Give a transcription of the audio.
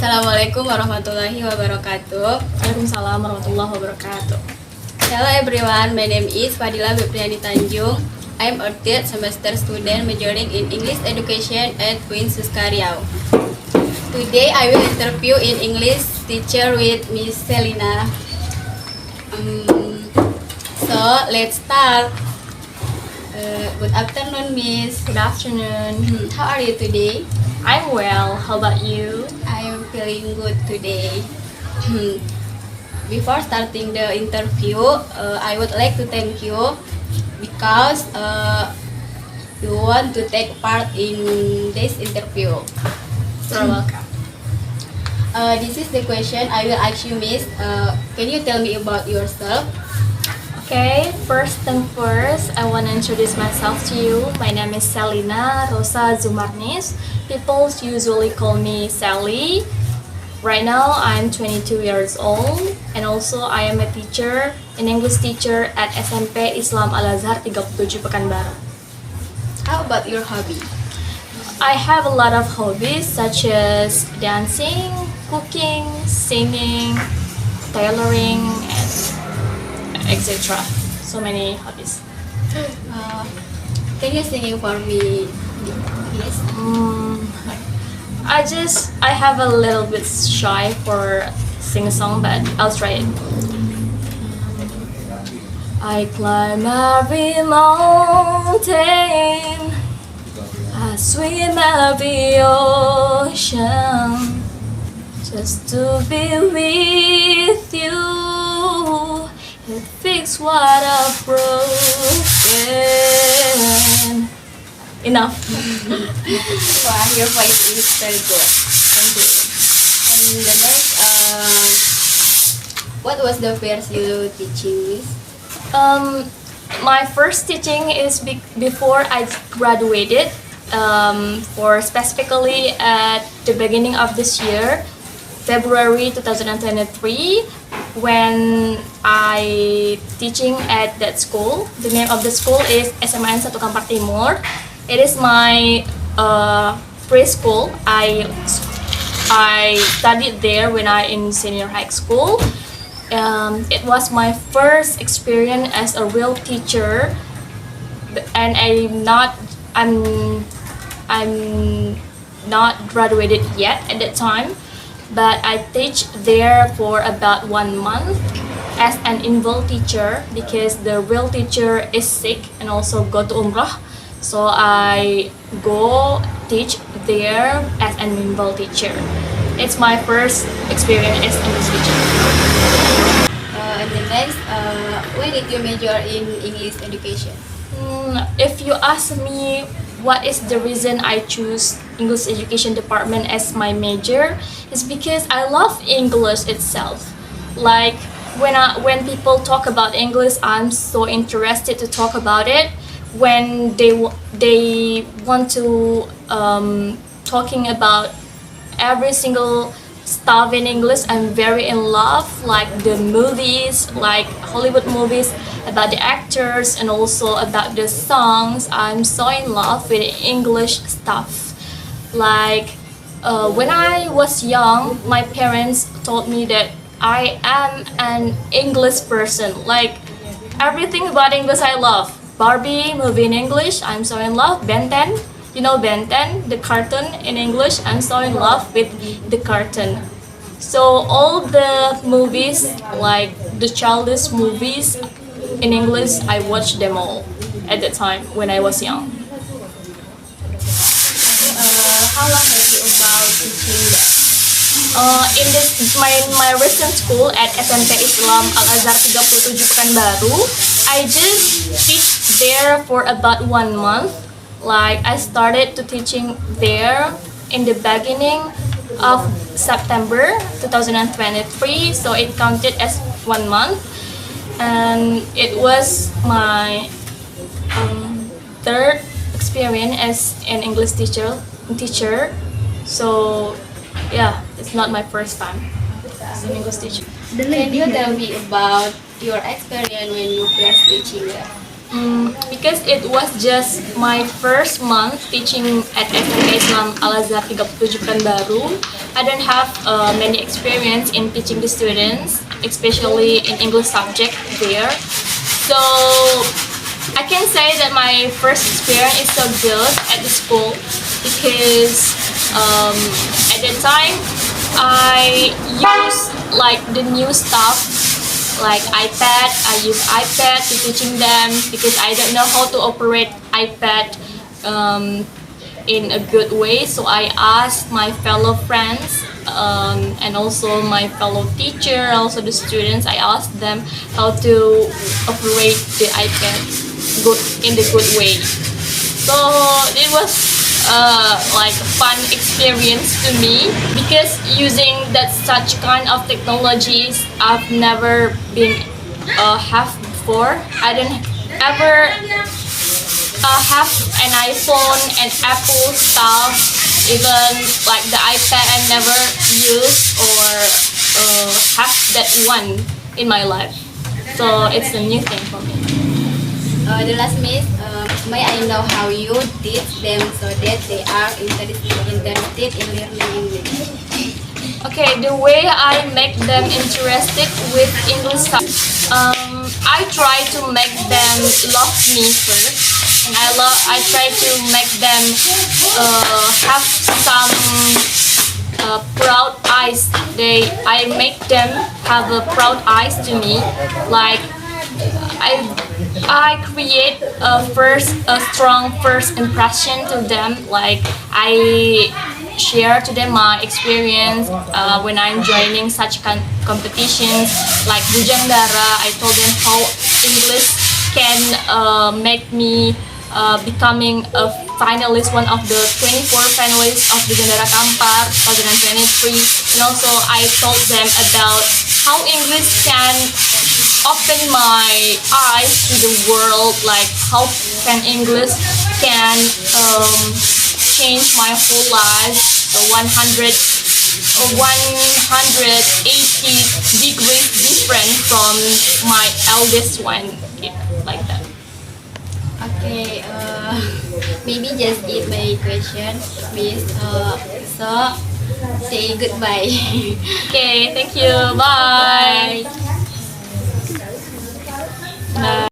Assalamualaikum warahmatullahi wabarakatuh. Waalaikumsalam warahmatullahi wabarakatuh. Hello everyone, my name is Fadila Bepriani Tanjung. I am a third semester student majoring in English education at Queen Suska Riau. Today I will interview in English teacher with Miss Selina. So let's start. Good afternoon, Miss. Good afternoon. How are you today? I'm well. How about you? I am feeling good today. Before starting the interview, I would like to thank you because you want to take part in this interview. You're welcome. This is the question I will ask you, Miss. Can you tell me about yourself? Okay, first thing first, I want to introduce myself to you. My name is Selina Rosa Zumarnis. People usually call me Sally. Right now, I'm 22 years old, and also I am a teacher, an English teacher at SMP Islam Al-Azhar 37 Pekanbaru. How about your hobby? I have a lot of hobbies such as dancing, cooking, singing, tailoring, and etc. So many hobbies. Can you sing for me, please? I have a little bit shy for sing a song, but I'll try it. I climb every mountain, I swim every ocean, just to be with you. It fix what I've broken. Enough. Wow, your voice is very good. Thank you. And the next, what was the first you teaching, Miss? My first teaching is before I graduated. For specifically at the beginning of this year, February 2023, when I teaching at that school. The name of the school is SMAN 1 Kampar Timur. It is my preschool. I studied there when I in senior high school. It was my first experience as a real teacher, and I'm not graduated yet at that time, but I teach there for about 1 month as an involved teacher because the real teacher is sick and also go to Umrah. So I go teach there as an involved teacher. It's my first experience as English teacher. And the next, when did you major in English education? If you ask me what is the reason I choose English education department as my major, is because I love English itself. Like when people talk about English, I'm so interested to talk about it. When they want to talking about every single stuff in English, I'm very in love. Like the movies, like Hollywood movies, about the actors and also about the songs. I'm so in love with English stuff. Like when I was young, my parents told me that I am an English person. Like everything about English I love. Barbie movie in English, I'm so in love. Ben 10, you know Ben 10, the cartoon in English, I'm so in love with the cartoon. So all the movies, like the childish movies in English, I watched them all at the time when I was young. How long have you about teaching that? In my recent school at SMP Islam Al-Azhar 37 Pekanbaru, I just teach there for about 1 month. Like I started to teaching there in the beginning of September 2023, so it counted as 1 month, and it was my third experience as an English teacher. So yeah, it's not my first time as an English teacher. Can you tell me about your experience when you first teaching there? Because it was just my first month teaching at SMP Islam Al-Azhar 37 Pekanbaru. I don't have many experience in teaching the students, especially in English subject there. So I can say that my first experience is so good at the school because at the time I use like the new stuff like iPad. I use iPad to teaching them because I don't know how to operate iPad in a good way. So I asked my fellow friends and also my fellow teacher, also the students. I asked them how to operate the iPad good in the good way. So it was like a fun experience to me because using that such kind of technologies I've never been have before. I don't ever have an iPhone and Apple stuff, even like the iPad I never use or have that one in my life. So it's a new thing for me. The last miss, may I know how you teach them so that they are interested in learning English? Okay, the way I make them interested with English, I try to make them love me first, and I try to make them have some proud eyes. I make them have a proud eyes to me, like I create a strong first impression to them. Like I share to them my experience when I'm joining such competitions like Bujangdara. I told them how English can make me becoming a finalist, one of the 24 finalists of Bujangdara Kampar 2023. And also I told them about how English can open my eyes to the world, like how can English can change my whole life 180 degrees different from my eldest one, yeah, like that. Okay, maybe just eat my question, Miss. So say goodbye. Okay, thank you, bye. Bye.